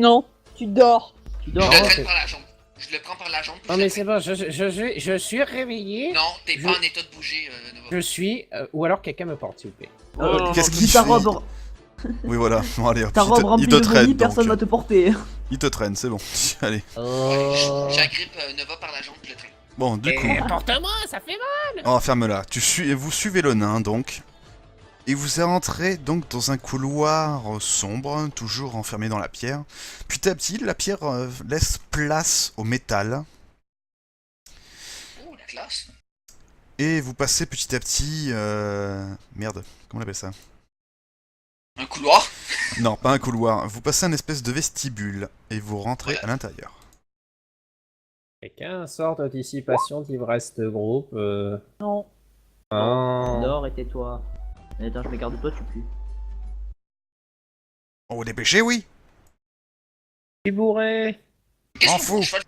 Non, tu dors. Tu Je dors. le Non, traîne c'est- par la jambe. Je le prends par la jambe. puis Non je le mais traîne. c'est bon, je suis réveillé. Non, t'es Je- pas en état de bouger, Nova. Je suis... ou alors quelqu'un me porte s'il vous plaît. Qu'est-ce Si qu'il ta fait robe, Oui, voilà. Bon, allez, hop, ta robe il remplie te de traîne, vomi, donc. personne va te porter. Il te traîne, c'est bon. Allez. Oh... J'agrippe Nova par la jambe, je le traîne. Bon, du coup, Porte-moi, ça fait mal. on va ferme-la. Vous suivez le nain, donc. Et vous rentrez donc dans un couloir sombre, toujours enfermé dans la pierre. Petit à petit, la pierre laisse place au métal. Oh, la classe. Et vous passez petit à petit... Merde, comment on appelle ça? Un couloir. Non, pas un couloir. Vous passez un espèce de vestibule. Et vous rentrez à l'intérieur. Quelqu'un sort de dissipation d'ivresse de groupe. Non. Oh. Dors et tais-toi. Attends, je m'écarte de toi, tu pues. On vous dépêchez, oui? Je suis bourré. Qu'est-ce M'en qu'on fous. fout, cheval?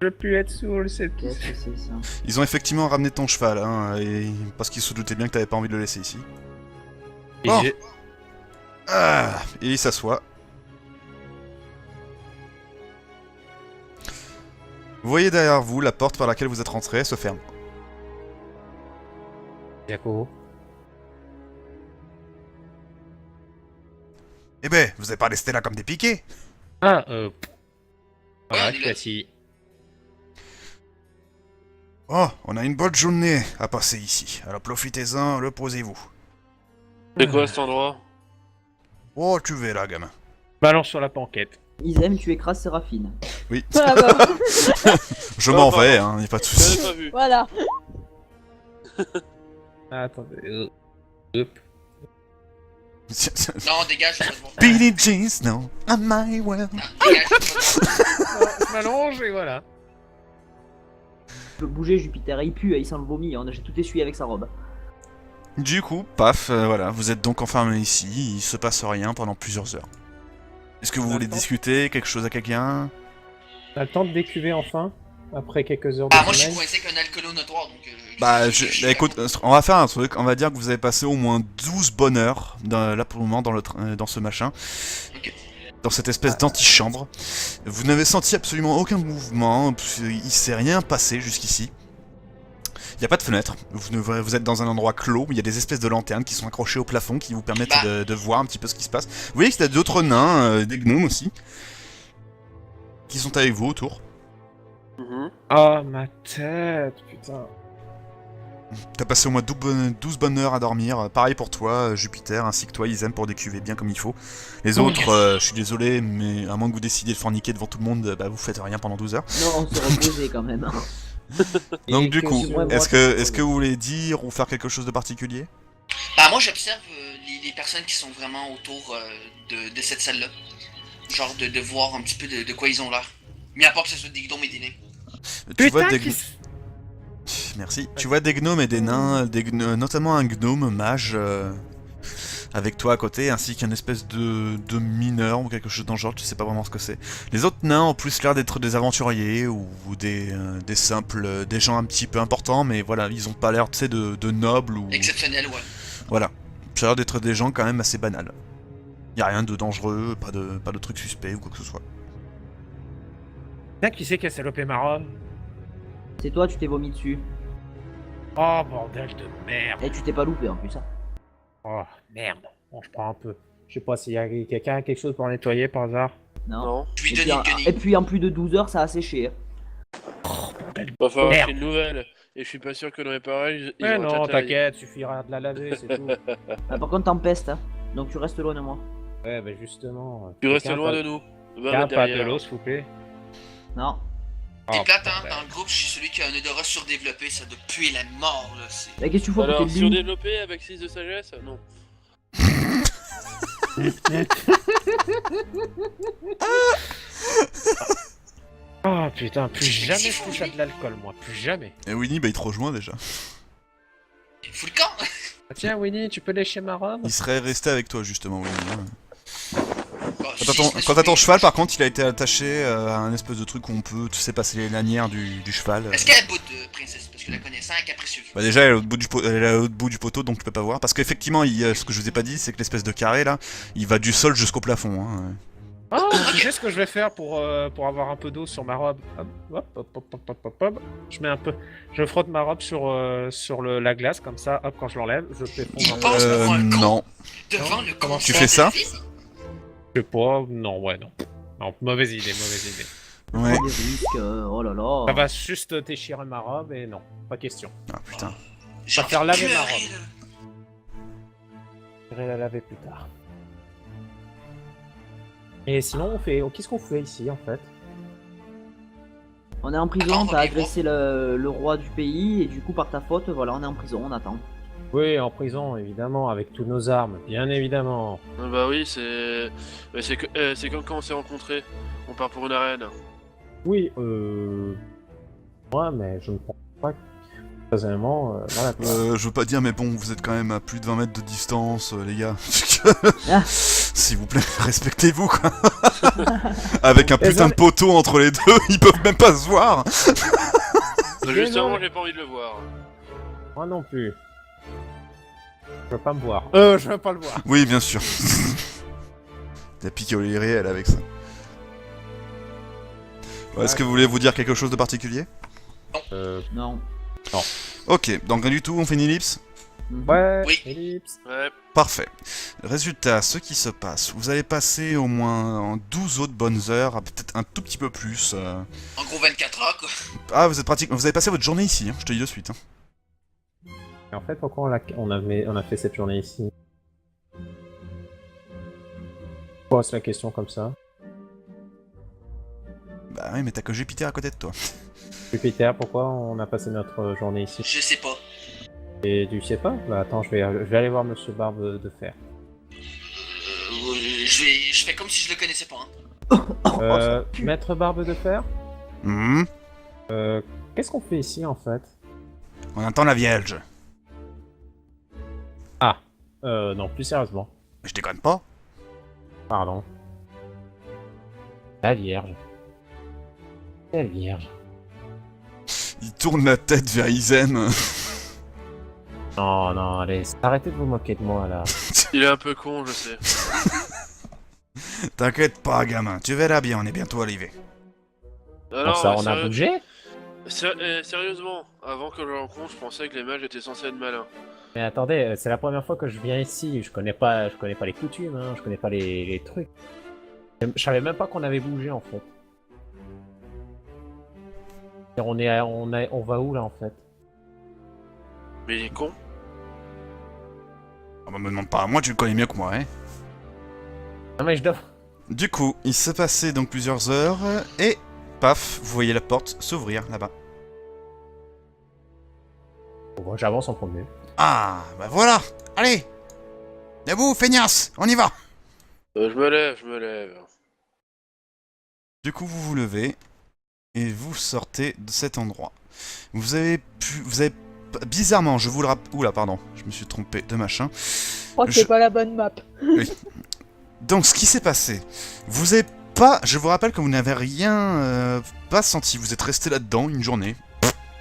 Je veux plus être saoul, c'est tout. Qu'est-ce que c'est ça? Ils ont effectivement ramené ton cheval, hein, parce qu'ils se doutaient bien que t'avais pas envie de le laisser ici. Et Bon. j'ai- Ah, et il s'assoit. Vous voyez derrière vous la porte par laquelle vous êtes rentré se ferme. Jaco. Eh ben, vous n'avez pas resté là comme des piquets. Ah, Voilà, Ouais, je on est suis là. assis. Oh, on a une bonne journée à passer ici. Alors profitez-en, reposez-vous. C'est quoi cet endroit? Oh, tu verras, gamin. Balance sur la panquette. Ils aiment, tu écrases Séraphine. Oui, Ah bah, je m'en vais, hein, y a pas de Je l'avais soucis. pas vu. voilà. Ah, attendez. Hop. Non, dégage, je veux pas te voir. Billie Jean Snow, on my well. Non, dégage, je veux pas te voir. Je m'allonge et voilà. Tu peux bouger, Jupiter, il pue, il sent le vomi, j'ai tout essuyé avec sa robe. Du coup, paf, voilà, vous êtes donc enfermé ici, il se passe rien pendant plusieurs heures. Est-ce que vous voulez Attends. discuter quelque chose à quelqu'un? T'as le temps de décuver enfin après quelques heures de Ah, moi je suis sommeil. coincé avec un alcoolo notoire, donc. Bah, je- écoute, on va faire un truc, on va dire que vous avez passé au moins 12 bonnes heures, là pour le moment, dans ce machin. Ok. Dans cette espèce d'antichambre. Vous n'avez senti absolument aucun mouvement, il s'est rien passé jusqu'ici. Il n'y a pas de fenêtre, vous êtes dans un endroit clos, il y a des espèces de lanternes qui sont accrochées au plafond qui vous permettent Bah. de voir un petit peu ce qui se passe. Vous voyez qu'il y a d'autres nains, des gnomes aussi, qui sont avec vous autour. Mhm. Oh, ma tête, putain. T'as passé au moins 12 bonnes heures à dormir, pareil pour toi, Jupiter, ainsi que toi, Isem, pour décuver bien comme il faut. Les Oh, autres, yes. je suis désolé, mais à moins que vous décidiez de forniquer devant tout le monde, bah vous faites rien pendant 12 heures. Non, on s'est reposé quand même. Donc Et du que coup, sur- moi, est-ce que vous voulez dire ou faire quelque chose de particulier? Bah, moi j'observe les personnes qui sont vraiment autour de cette salle-là. Genre de voir un petit peu de quoi ils ont l'air. Mais à part que ce soit des gnomes et des nains. Tu vois Putain, des Merci. Tu vois des gnomes et des nains, notamment un gnome mage avec toi à côté, ainsi qu'un espèce de mineur ou quelque chose dans le genre, tu sais pas vraiment ce que c'est. Les autres nains ont plus l'air d'être des aventuriers ou des simples, des gens un petit peu importants, mais voilà, ils ont pas l'air, tu sais, de nobles ou... Exceptionnels, ouais. Voilà. Ça a l'air d'être des gens quand même assez banals. Y a rien de dangereux, pas de trucs suspects ou quoi que ce soit. Putain, qui c'est qui a salopé ma robe? C'est toi, tu t'es vomi dessus. Oh, bordel de merde. Et tu t'es pas loupé en plus. Hein. Oh, merde. Bon, je prends un peu. Je sais pas s'il y a quelqu'un a quelque chose pour nettoyer par hasard. Non. Non. Je lui Et donne puis, une en, guenille. et puis en plus de 12 heures, ça a séché. Va falloir Merde. acheter une nouvelle. Et je suis pas sûr que dans les pareils, ils Mais vont non, être à taille. t'inquiète, suffira de la laver, c'est tout. Ah, par contre, t'empestes, hein. Donc tu restes loin de moi. Ouais, bah justement. Tu restes quelqu'un loin pas- de nous. Va quelqu'un mettre pas de derrière. l'eau, s'il vous plaît. Non. T'es Oh, plate, hein, bordel. dans le groupe, je suis celui qui a un odorat surdéveloppé, ça doit puer la mort, là, c'est... Mais qu'est-ce que tu fais à Alors, côté de lui surdéveloppé avec 6 de sagesse? Non. Oh putain, plus Mais jamais c'est je fou, touche à lui. de l'alcool, moi. Plus jamais. Et Winnie, bah il te rejoint déjà. Fous le camp. Ah, tiens, Winnie, tu peux lécher ma robe? Il serait resté avec toi justement, Winnie. Hein. Bon, je Quand t'as ton cheval, par contre, il a été attaché à un espèce de truc où on peut, tu sais, passer les lanières du cheval. Est-ce qu'elle est à bout de princesse? Parce que la connaissant est capricieuse. Bah déjà, elle est à l'autre bout du poteau, donc tu peux pas voir. Parce qu'effectivement, ce que je vous ai pas dit, c'est que l'espèce de carré là, il va du sol jusqu'au plafond. Hein. Oh, tu sais ce que je vais faire pour avoir un peu d'eau sur ma robe. Hop, hop, hop, hop, hop, hop, hop. Je frotte ma robe sur la glace, comme ça, hop, quand je l'enlève, je fais Il fondre. passe pour un con Non. devant le con. Tu fais ça? Je sais pas, non, ouais, non. Non, mauvaise idée. Ouais. Des risques, oh là là. Ça va juste déchirer ma robe et non, pas question. Ah putain. J'ai faire envie de laver ma pleurer, robe. là. J'irai la laver plus tard. Et sinon, qu'est-ce qu'on fait ici, en fait? On est en Attends, prison, on t'as va les agressé le roi du pays, et du coup, par ta faute, voilà, on est en prison, on attend. Oui, en prison, évidemment, avec toutes nos armes, bien évidemment. Ah bah oui, c'est. Mais c'est quand on s'est rencontrés. On part pour une arène. Oui, moi, mais je ne pense pas que... Personnellement, voilà. Je veux pas dire, mais bon, vous êtes quand même à plus de 20 mètres de distance, les gars. Ah. S'il vous plaît, respectez-vous, quoi. Avec un Et putain ça- de poteau entre les deux, ils peuvent même pas se voir. Justement, j'ai pas envie de le voir. Moi non plus. Je veux pas me voir. Je veux pas le voir. Oui, bien sûr. La picolerie réelle avec ça. Ouais, est-ce que vous voulez vous dire quelque chose de particulier? Non. Ok, donc rien du tout, on fait une ellipse? Mhm. Ouais, Oui. ellipse. Ouais. Parfait. Résultat, ce qui se passe, vous allez passer au moins 12 autres bonnes heures, peut-être un tout petit peu plus. En gros, 24 heures, quoi. Ah, vous avez passé votre journée ici, hein, je te dis de suite. Hein. Et en fait, pourquoi on a fait cette journée ici? Je pose la question comme ça. Bah oui, mais t'as que Jupiter à côté de toi. Jupiter, pourquoi on a passé notre journée ici? Je sais pas. Et tu sais pas? Bah attends, je vais aller voir Monsieur Barbe de Fer. Je fais comme si je le connaissais pas. Hein. Maître Barbe de Fer? Hmm, Qu'est-ce qu'on fait ici en fait? on attend la Vierge. Non, plus sérieusement. Je déconne pas. Pardon. La Vierge. La Vierge. Il tourne la tête vers Izen. Non, non, allez, arrêtez de vous moquer de moi là. Il est un peu con, je sais. T'inquiète pas, gamin, tu verras bien, on est bientôt arrivé. Comme ça, on a bougé? Sérieusement, avant que je le rencontre, je pensais que les mages étaient censés être malins. Mais attendez, c'est la première fois que je viens ici. Je connais pas les coutumes, hein. Je connais pas les trucs. Je savais même pas qu'on avait bougé en fait. Et on va où là en fait? Mais il est con. Ah bah, me demande pas à moi, tu le connais mieux que moi, hein. Non mais je dois. Du coup, il s'est passé donc plusieurs heures, et paf, vous voyez la porte s'ouvrir là-bas. Bon, j'avance en premier. Ah, bah voilà. Allez, debout, feignasse, on y va. Je me lève. Du coup, vous vous levez et vous sortez de cet endroit. Vous avez bizarrement, je vous le rappelle. Oula, pardon, je me suis trompé de machin. Je crois que Je- c'est pas la bonne map. Donc, ce qui s'est passé, vous avez pas. Je vous rappelle que vous n'avez rien pas senti. Vous êtes resté là-dedans une journée.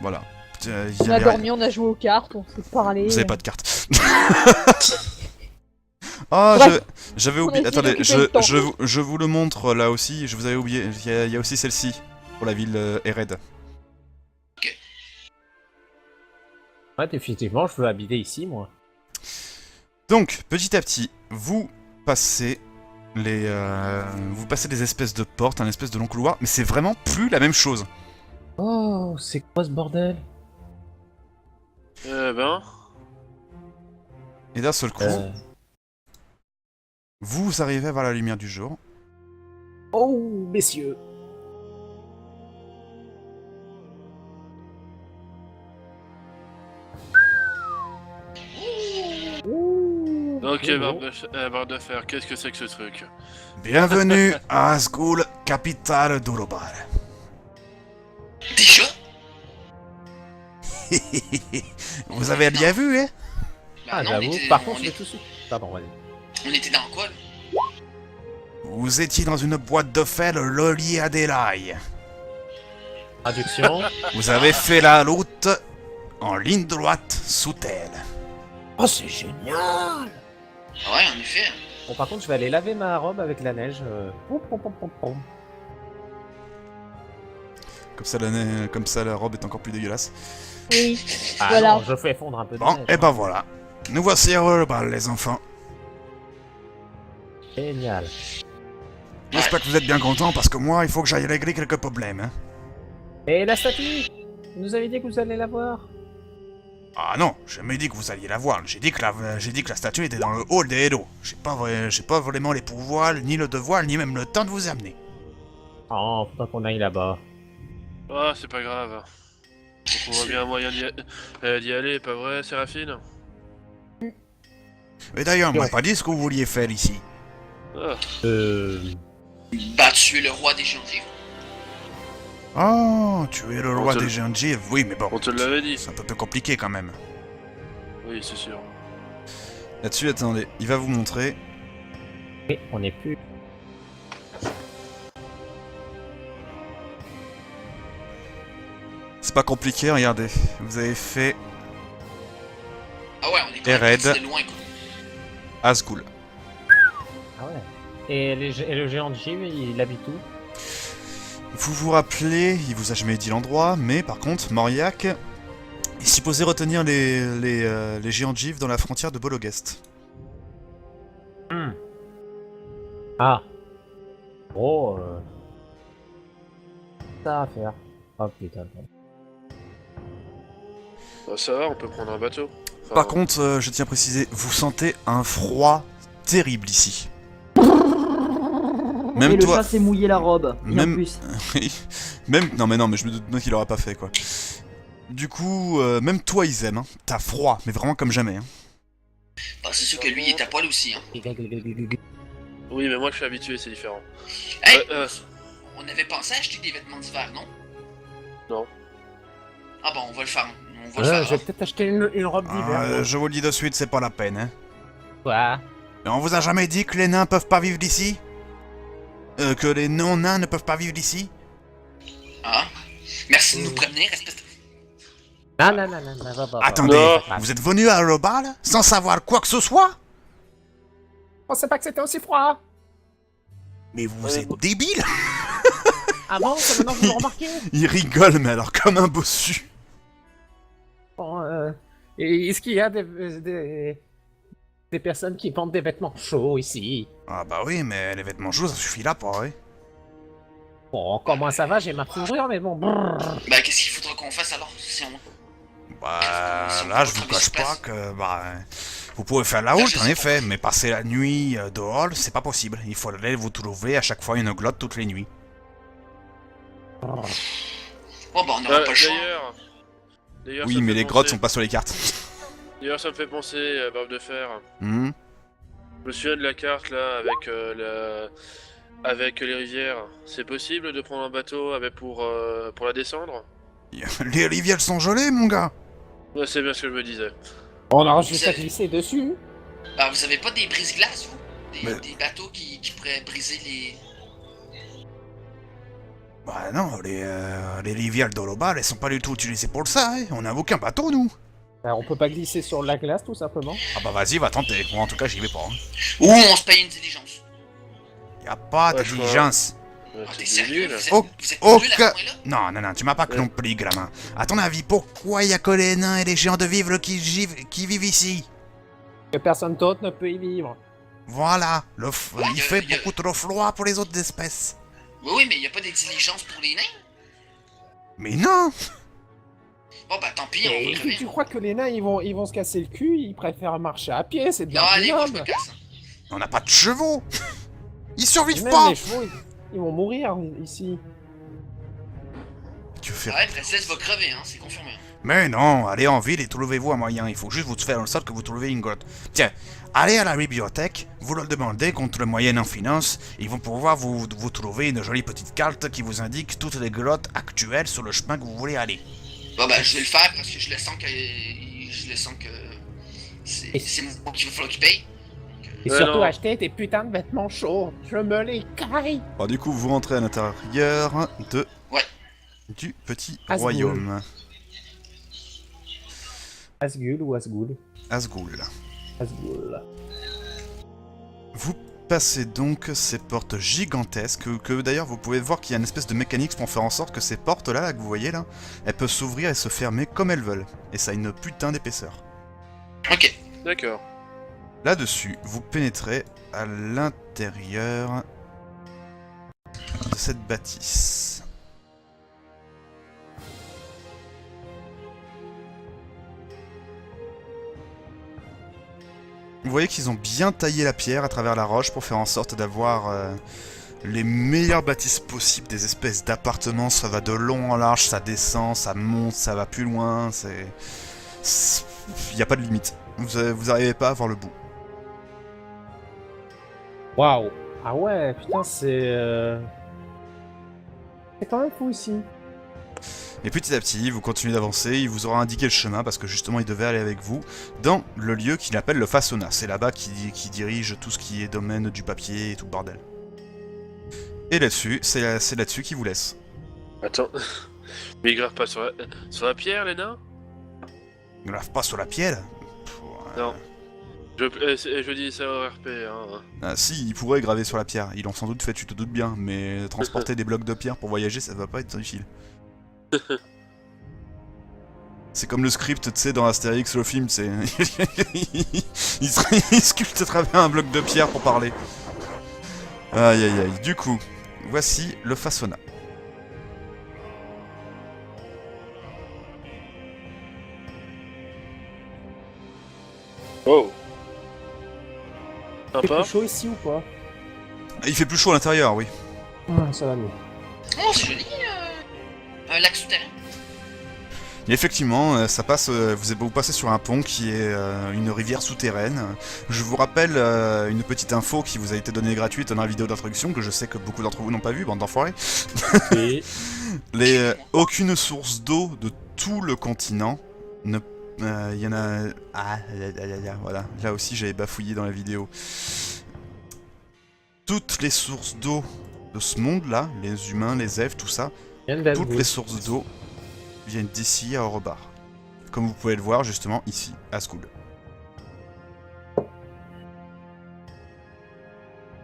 Voilà. Il y On a avait dormi, on a joué aux cartes, on s'est parlé. Vous avez pas de carte. Ah, Bref. j'avais On a oublié. essayé Attendez, d'occuper le temps. je vous le montre là aussi. Je vous avais oublié. Il y a aussi celle-ci pour la ville Ered. Ouais, effectivement, je veux habiter ici moi. Donc, petit à petit, vous passez des espèces de portes, un espèce de long couloir, mais c'est vraiment plus la même chose. Oh, c'est quoi ce bordel? Ben. Et d'un seul coup, vous arrivez à voir la lumière du jour. Oh, messieurs. Ok, bon. barre de fer, qu'est-ce que c'est que ce truc? Bienvenue à Asgul, capitale d'Urobar. Déjà? Vous avez bien vu, hein? Bah Ah, non, on j'avoue. était- Par contre, on je vais est- tout de suite. Pardon, vas-y. on était dans quoi, là? Vous étiez dans une boîte de fer Loli Adelaï. Traduction. Vous avez fait la route en ligne droite sous terre. Oh, c'est génial! Ah ouais, en effet. Bon, par contre, je vais aller laver ma robe avec la neige. Pom, pom, pom, pom, pom. Comme ça, la robe est encore plus dégueulasse. Oui. Ah Voilà. non, je fais fondre un peu de Bon, neige. et ben voilà. Nous voici heureux le bal, les enfants. Génial. J'espère que vous êtes bien contents parce que moi, il faut que j'aille régler quelques problèmes. Hein. Et la statue? Vous nous avez dit que vous allez la voir? Ah non, j'ai jamais dit que vous alliez la voir. J'ai dit que la statue était dans le hall des héros. J'ai pas vraiment les pouvoirs, ni le devoir, ni même le temps de vous amener. Oh, faudra qu'on aille là-bas. Ah, c'est pas grave. On trouvera bien un moyen d'y aller, pas vrai, Séraphine? Mais d'ailleurs, on m'a pas dit ce que vous vouliez faire ici. Ah, Bah, tuer le roi des géants vivants. Oh, tu es le On roi te des le- géants de givre. Oui, mais bon. on te l'avait dit. C'est un peu compliqué quand même. Oui, c'est sûr. Là-dessus, attendez, il va vous montrer. Et on n'est plus. C'est pas compliqué, regardez. Vous avez fait Ah ouais, on est quand même Ered. parti de loin, quoi. Asgul. Ah ouais. Et le géant de gym, il habite où? Vous vous rappelez, il vous a jamais dit l'endroit, mais par contre, Mauriac est supposé retenir les géants de givre dans la frontière de Bologest. Ah. Oh. Ça à faire. Oh putain. Bah, ça va, on peut prendre un bateau. Enfin, Par contre, je tiens à préciser, vous sentez un froid terrible ici. Et Même le toi, chat s'est mouillé la robe. Et en Même- plus. même non mais je me doute bien qu'il aura pas fait quoi. Du coup, même toi ils aiment, hein. T'as froid, mais vraiment comme jamais. Hein. Bah, c'est sûr que lui, il est à poil aussi, hein. Oui, mais moi je suis habitué, c'est différent. Hey, Ouais, on avait pensé à acheter des vêtements d'hiver, non? Non. Ah bon, on va le faire. On va le faire. Je vais peut-être acheter une robe d'hiver. moi. Je vous le dis de suite, c'est pas la peine. Hein. Quoi? Et on vous a jamais dit que les nains peuvent pas vivre d'ici que les non-nains ne peuvent pas vivre d'ici? Ah. Merci de nous prévenir, espèce de... Non, va. Attendez, Non. vous êtes venu à le bal sans savoir quoi que ce soit? On sait pas que c'était aussi froid. Mais vous êtes débile. Ah bon, c'est maintenant que vous le remarquez? Il rigole, mais alors comme un bossu. Bon, et est-ce qu'il y a des personnes qui vendent des vêtements chauds ici? Ah bah oui, mais les vêtements chauds, ça suffit là pas, oui. Bon, comment ça va? J'ai ma fourrure, mais bon. Brrr. Bah, qu'est-ce qu'il faudra qu'on fasse alors? Si on... Bah Si on là, peut je vous trouver cache sur place. pas que vous pouvez faire la route je en sais effet, mais passer la nuit dehors, c'est pas possible. Il faudrait vous trouver à chaque fois une glotte toutes les nuits. Bon, bah, on n'aura pas le choix. D'ailleurs, Oui, ça me mais fait les grottes penser- sont pas sur les cartes. D'ailleurs, ça me fait penser à Barbe de Fer. Hmm. Je me souviens de la carte là avec les rivières. C'est possible de prendre un bateau pour la descendre? Les rivières sont gelées, mon gars. Ouais, c'est bien ce que je me disais. On aura juste Vous à avez- glisser dessus. Bah, vous avez pas des brise-glaces, vous? Mais- Des bateaux qui pourraient briser les... Bah non, les rivières d'Olobal, elles sont pas du tout utilisées pour ça, hein. On n'a aucun bateau, nous. On peut pas glisser sur la glace, tout simplement. Ah bah vas-y, va tenter. Moi, en tout cas, j'y vais pas. Hein. Ou on se paye une diligence. Y a pas de Ouais, je vois. diligence. Ouais, Ah, c'est t'es sérieux? nul. Vous êtes, Oh, vous êtes oh, nuls à que- ce point-là? Non, tu m'as pas Ouais. compris, gamin. À ton avis, pourquoi y a que les nains et les géants de vivre qui vivent ici? Que personne d'autre ne peut y vivre. Voilà, Ouais, il y a- fait y a- beaucoup trop froid pour les autres espèces. Oui, mais y a pas des diligences pour les nains? Mais non! Bon, bah, tant pis, on va Et crever. tu crois que les nains, ils vont se casser le cul, ils préfèrent marcher à pied, c'est bien Non, allez, moi, je noble. me casse. On n'a pas de chevaux! Ils survivent Même pas! les chevaux, ils vont mourir ici. Tu veux faire... Ouais, Princesse va crever, hein, c'est confirmé. Mais non, allez en ville et trouvez-vous un moyen. Il faut juste vous faire en sorte que vous trouviez une grotte. Tiens, allez à la bibliothèque, vous leur demandez contre le moyen en finance, ils vont pouvoir vous trouver une jolie petite carte qui vous indique toutes les grottes actuelles sur le chemin que vous voulez aller. Bon, bah, je vais le faire parce que je le sens que. C'est moi qui va falloir qu'il paye. Donc, Et Ouais, surtout non. acheter tes putains de vêtements chauds. Je me les caille. Alors du coup, vous rentrez à l'intérieur de... Ouais. du petit Asgoul. royaume. Asgul ou Asgoul? Asgoul. Asgoul. Vous passez donc ces portes gigantesques, que d'ailleurs vous pouvez voir qu'il y a une espèce de mécanique pour faire en sorte que ces portes-là, que vous voyez là, elles peuvent s'ouvrir et se fermer comme elles veulent. Et ça a une putain d'épaisseur. Ok. D'accord. Là-dessus, vous pénétrez à l'intérieur de cette bâtisse. Vous voyez qu'ils ont bien taillé la pierre à travers la roche pour faire en sorte d'avoir les meilleures bâtisses possibles, des espèces d'appartements, ça va de long en large, ça descend, ça monte, ça va plus loin, c'est... Il n'y a pas de limite. Vous n'arrivez pas à voir le bout. Waouh. Ah ouais, putain, c'est... C'est quand même fou ici. Et petit à petit, vous continuez d'avancer, il vous aura indiqué le chemin parce que justement il devait aller avec vous dans le lieu qu'il appelle le Façonna. C'est là-bas qui dirige tout ce qui est domaine du papier et tout le bordel. Et là-dessus, c'est là-dessus qu'il vous laisse. Attends. Mais il grave pas sur la pierre, les nains? Ne lave pas sur la pierre. Non. Je dis ça au RP, hein. Ah, si, il pourrait graver sur la pierre. Ils l'ont sans doute fait, tu te doutes bien. Mais transporter des blocs de pierre pour voyager, ça va pas être utile. C'est comme le script, tu sais, dans Astérix, le film, c'est... il sculpte à travers un bloc de pierre pour parler. Aïe aïe aïe. Du coup, voici le Façonna. Oh. C'est Sympa. plus chaud ici ou pas? Il fait plus chaud à l'intérieur, oui. Ah, ça va mieux. Oh, c'est joli. Un lac souterrain. Et effectivement, ça passe, vous passez sur un pont qui est une rivière souterraine. Je vous rappelle une petite info qui vous a été donnée gratuite dans la vidéo d'introduction, que je sais que beaucoup d'entre vous n'ont pas vu, bande d'enfoirés. Et... Aucune source d'eau de tout le continent ne... Il y en a... Ah, voilà. Là aussi, j'avais bafouillé dans la vidéo. Toutes les sources d'eau de ce monde-là, les humains, les elfes, tout ça, toutes les sources d'eau viennent d'ici à Orobar. Comme vous pouvez le voir, justement, ici, à Skull.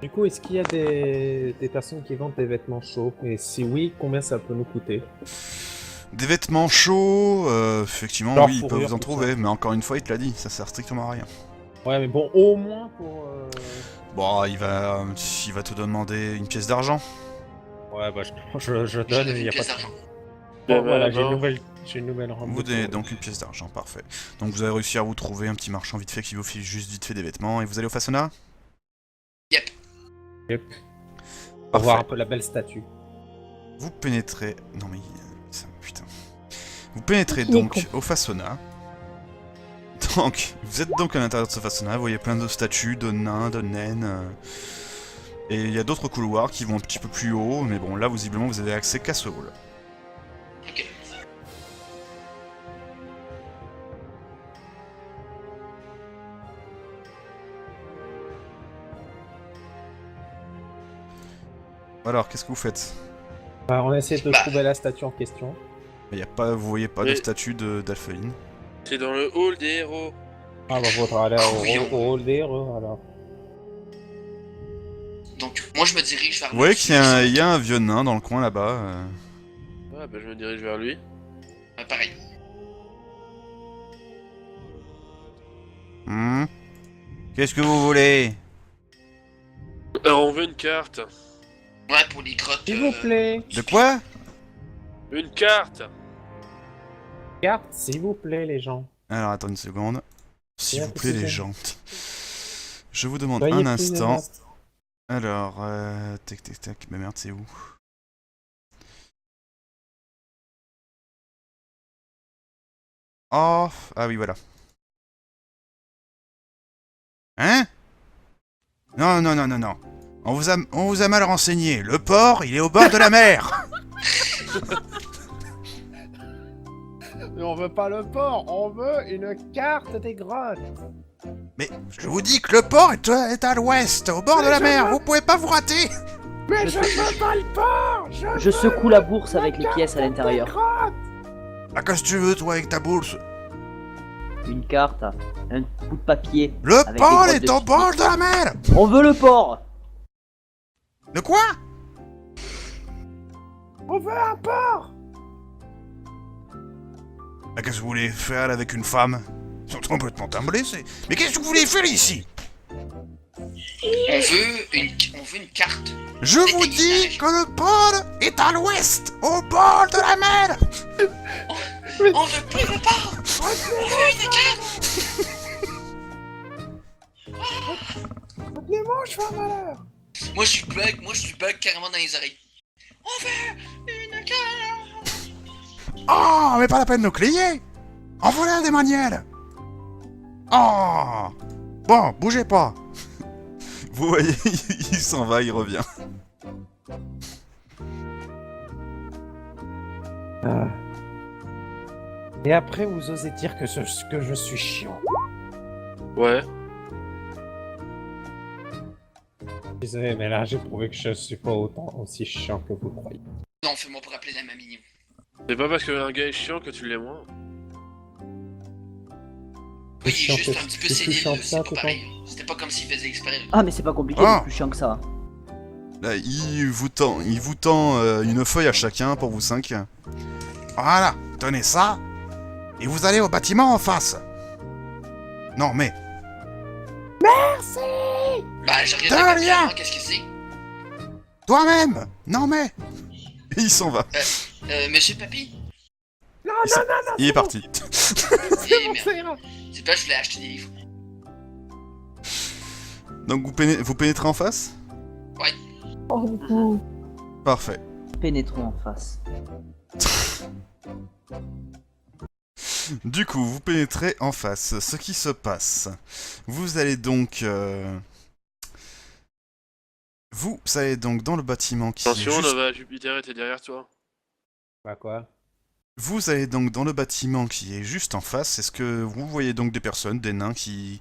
Du coup, est-ce qu'il y a des personnes qui vendent des vêtements chauds? Et si oui, combien ça peut nous coûter? Des vêtements chauds, effectivement, Genre oui, ils peuvent fourrure, vous en tout trouver, ça. mais encore une fois, il te l'a dit, ça sert strictement à rien. Ouais, mais bon, au moins pour... Bon, il va te demander une pièce d'argent. Ouais, bah je Je donne, donne il y une a pas pièce de... d'argent. Bon, voilà, bon. j'ai une nouvelle rampe. Vous donnez donc une pièce d'argent, parfait. Donc vous avez réussi à vous trouver un petit marchand vite fait qui vous file juste vite fait des vêtements, et vous allez au Façonna? Yep. Pour voir un Parfait. peu la belle statue. Vous pénétrez... Non mais... Putain. Vous pénétrez Il est donc con. au Façonna. Donc, vous êtes donc à l'intérieur de ce Façonna, vous voyez plein de statues, de nains, de naines... Et il y a d'autres couloirs qui vont un petit peu plus haut, mais bon, là, visiblement, vous avez accès qu'à ce hall. Ok. Alors, qu'est-ce que vous faites? Bah, on a essayé de Bah. trouver la statue en question. Y a pas, vous voyez pas de Oui. statue d'Alpheline. C'est dans le hall des héros. Ah bah, faudra aller Oui, au hall des héros, alors. Donc, moi, je me dirige vers Vous voyez qu'il y a un vieux nain dans le coin là-bas. Ah bah je me dirige vers lui. Pareil. Qu'est-ce que vous voulez? Alors on veut une carte. Ouais, pour les grottes. S'il vous plaît. De quoi? Une carte. Carte, s'il vous plaît, les gens. Alors, attends une seconde. S'il Bien vous plaît, les précisément. gens. Je vous demande Soyez un plus instant. aimables. Alors, tac tac tac. Mais merde, c'est où? Oh, ah oui, voilà. Hein? Non, non, non, non, non. On vous a mal renseigné. Le port, il est au bord de la mer. Mais on veut pas le port, on veut une carte des grottes. Mais je vous dis que le port est à l'ouest, au bord de la mer, vous pouvez pas vous rater. Mais je veux pas le port. Je secoue la bourse avec les pièces à l'intérieur. Ah, qu'est-ce que tu veux, toi, avec ta bourse? Une carte, un bout de papier. Le avec port des est grottes au de bord de la mer. On veut le port. De quoi? On veut un port. Ah, qu'est-ce que vous voulez faire là, avec une femme? Ils sont complètement timbrés, c'est... Mais qu'est-ce que vous voulez faire ici? On veut une carte. Je vous dis que le port est à l'ouest, au bord de la mer. On veut plus le port. On veut une carte. Rappelez-moi, je fais un malheur. Moi je suis bug carrément dans les oreilles. On veut une carte. Oh, mais pas la peine de nous crier. Envoie-la des manières. Oh. Bon, bougez pas. Vous voyez, il s'en va, il revient. Et après, vous osez dire que je suis chiant. Ouais. Désolé, mais là, j'ai prouvé que je suis pas aussi chiant que vous croyez. Non, fais-moi pour appeler la mamie. C'est pas parce qu'un gars est chiant que tu l'aimes moins. Oui, chiant juste que- un petit peu c'est plus chiant sénile, que c'est ça, pas tout pareil. C'était pas comme s'il faisait exprès. Ah, mais c'est pas compliqué, Ah. c'est plus chiant que ça. Là, il vous tend une feuille à chacun pour vous 5. Voilà, tenez ça, et vous allez au bâtiment en face. Non mais, Bah, je regarde T'as la carte, rien. vraiment, qu'est-ce que c'est? toi-même. Non mais, et il s'en va. Monsieur Papy? Il est parti. Eh merde. C'est pas, je voulais acheter des livres. Donc vous pénétrez en face? Oh, du coup. Parfait. Pénétrons en face. Du coup, vous pénétrez en face. Ce qui se passe, vous allez donc dans le bâtiment qui est Attention, juste... Nova Jupiter était derrière toi. Bah quoi? Vous allez donc dans le bâtiment qui est juste en face. Est-ce que vous voyez donc des personnes, des nains qui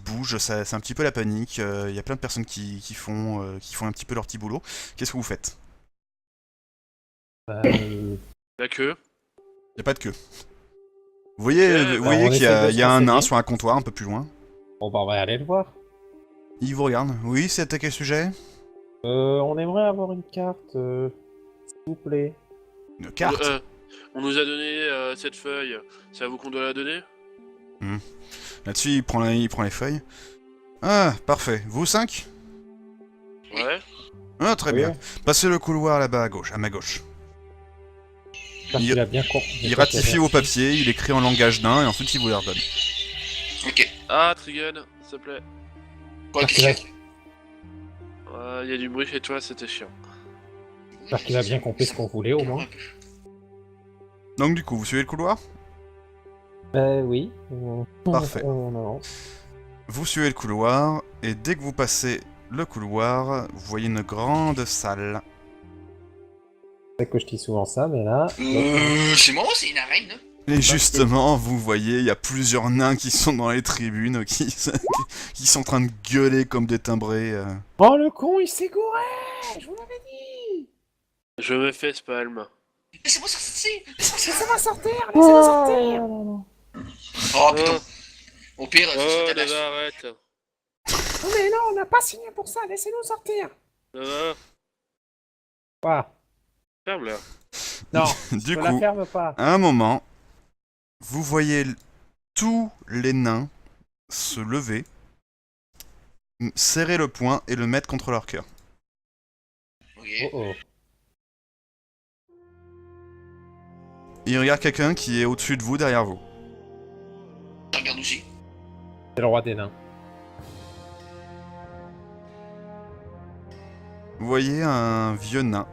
bougent? C'est un petit peu la panique. Il y a plein de personnes qui font un petit peu leur petit boulot. Qu'est-ce que vous faites? La queue. Il n'y a pas de queue. Vous voyez, Bah, voyez on qu'il y essaie a, de il se y a un nain renseigner. sur un comptoir un peu plus loin. Bon, bah, on va aller le voir. Il vous regarde. Oui, c'est à quel sujet? On aimerait avoir une carte, s'il vous plaît. Une carte? On nous a donné cette feuille. C'est à vous qu'on doit la donner? Là-dessus, il prend les feuilles. Ah, parfait. Vous 5? Ouais. Ah, très Oui. bien. Passez le couloir là-bas à ma gauche. Parce Il- qu'il a bien compris. Il ratifie vos papiers, il écrit en langage nain et ensuite il vous les redonne. Ok. Ah, Trigun, s'il te plaît. Quoi, Parce qu'il a, qu'est-ce qu'il Il y a du bruit chez toi, c'était chiant. parce qu'il a bien compris ce qu'on voulait, au moins. Donc du coup, vous suivez le couloir? Oui. Parfait. Non. Vous suivez le couloir, et dès que vous passez le couloir, vous voyez une grande salle. C'est que je dis souvent ça, mais là... C'est moi, c'est une arène, là. Et justement, vous voyez, il y a plusieurs nains qui sont dans les tribunes, qui sont en train de gueuler comme des timbrés. Oh, le con, il s'est gouré! Je vous l'avais dit! Je me fais spalm. Laissez-moi sortir. Laissez-moi sortir! Laissez-moi sortir! Oh putain. Au pire, je Oh, saute à la Nova, arrête. Non, mais non, on n'a pas signé pour ça, laissez-nous sortir! Nova, Quoi? ferme-la. Non, Du je la coup, ferme pas. à un moment, vous voyez tous les nains se lever, serrer le poing et le mettre contre leur cœur. Ok. Oh. Et il regarde quelqu'un qui est au-dessus de vous, derrière vous. Je regarde aussi. C'est le roi des nains. Vous voyez un vieux nain.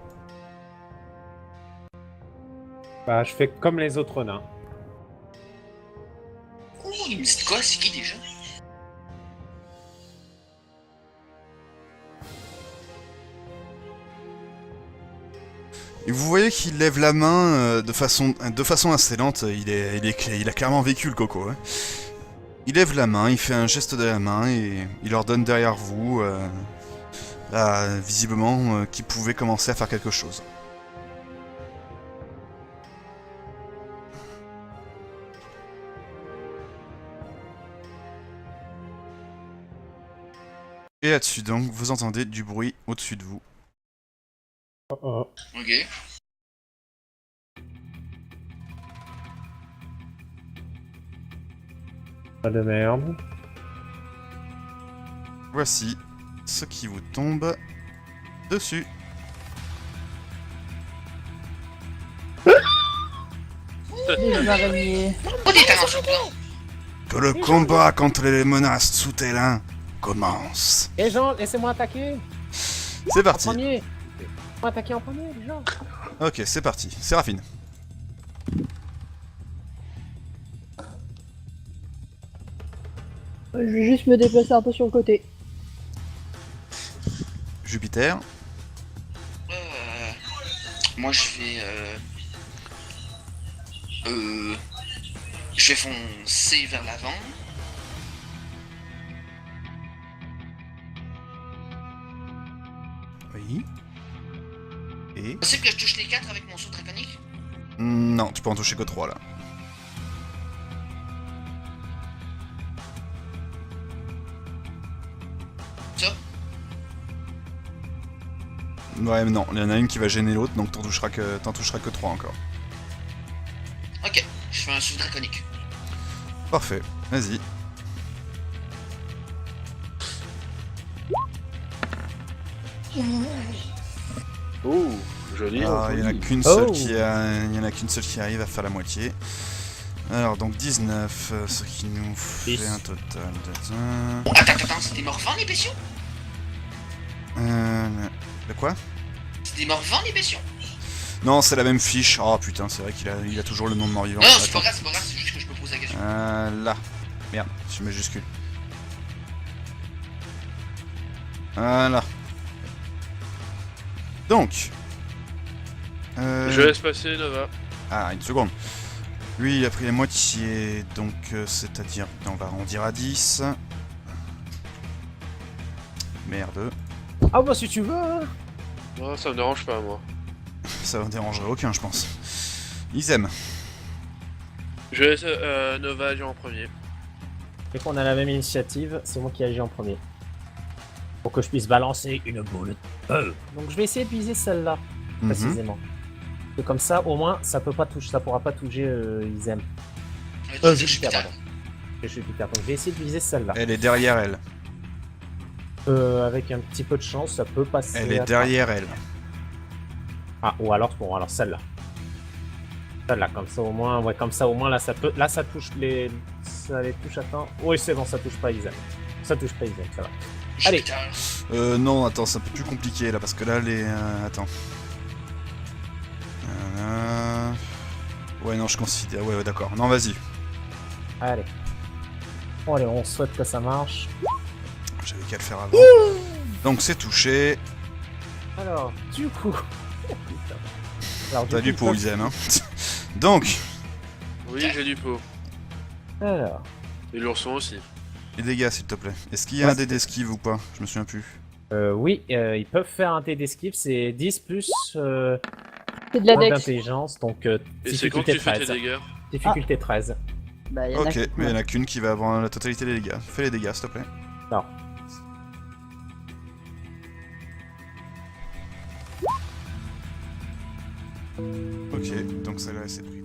Bah, je fais comme les autres nains. Oh, il me dit quoi? C'est qui déjà? Et vous voyez qu'il lève la main de façon assez lente. Il a clairement vécu le coco. Hein. Il lève la main, il fait un geste de la main et il ordonne derrière vous, visiblement, qu'il pouvait commencer à faire quelque chose. Et là-dessus donc, vous entendez du bruit au-dessus de vous. Oh, oh. Ok. Pas de merde. Voici ce qui vous tombe dessus. Des araignées. Oh, des tarantulas. Que le combat contre les menaces souterraines commence. Les gens, laissez-moi attaquer. C'est parti. Premier. Laissez-moi attaquer en premier, les gens. Ok, c'est parti. Séraphine. Je vais juste me déplacer un peu sur le côté. Jupiter. Moi, je vais. Je vais foncer vers l'avant. Oui. Et... Possible que je touche les 4 avec mon saut draconique? Non, tu peux en toucher que 3 là. Ça? Ouais, mais non, il y en a une qui va gêner l'autre, donc t'en toucheras que 3 encore. Ok, je fais un saut draconique. Parfait, vas-y. Ouh, joli. Alors, il y en a qu'une seule il y en a qu'une seule qui arrive à faire la moitié. Alors, donc 19, ce qui nous fait 10. un total de... Bon, attends, c'est des morts-vivants les bestiaux? De quoi? C'est des morts-vivants les bestiaux? Non, c'est la même fiche. Oh putain, c'est vrai qu'il a toujours le nom de mort-vivant. Non, c'est pas Attends. grave, c'est juste que je me pose la question. Là. Merde, je suis majuscule. Voilà. Donc. Je laisse passer Nova. Ah, une seconde. Lui, il a pris la moitié, donc c'est-à-dire, on va arrondir à 10. Merde. Ah bah si tu veux. Hein. Non, ça me dérange pas, moi. Ça en dérangerait aucun, je pense. Ils aiment. Je laisse Nova agir en premier. Dès qu'on a la même initiative, c'est moi qui agis en premier. Pour que je puisse balancer une boule. Donc je vais essayer de viser celle-là, précisément. Et comme ça, au moins, ça pourra pas toucher Isem. Jupiter, pardon. Jupiter. Donc je vais essayer de viser celle-là. Elle est derrière elle. Avec un petit peu de chance, ça peut passer. Elle est derrière elle. Ah, ou alors, bon, alors celle-là. Celle-là, comme ça au moins, ouais, comme ça au moins, là ça peut, là ça touche les, ça les touche à temps. Oui, c'est bon, ça touche pas Isem. Ça touche pas Isem, ça va. Allez. Non, attends, c'est un peu plus compliqué là, parce que là, les... attends. Ouais, non, je considère... Ouais, d'accord. Non, vas-y. Allez. Bon, allez, on souhaite que ça marche. J'avais qu'à le faire avant. Donc, c'est touché. Alors, du coup... Alors, T'as du pot, coup, ils aiment, hein. Donc, Oui, j'ai du pot. Alors, Et l'ourson aussi. les dégâts, s'il te plaît. Est-ce qu'il y a un dé d'esquive ou pas? Je me souviens plus. oui, ils peuvent faire un dé d'esquive, c'est 10 plus C'est de la point dex. d'intelligence, donc Et c'est quand difficulté tu fais tes 13. dégâts? Difficulté 13. Bah, y en a Ok, qui- mais il y en a qu'une qui va avoir la totalité des dégâts. Fais les dégâts, s'il te plaît. Non. Ok, donc celle-là, elle s'est pris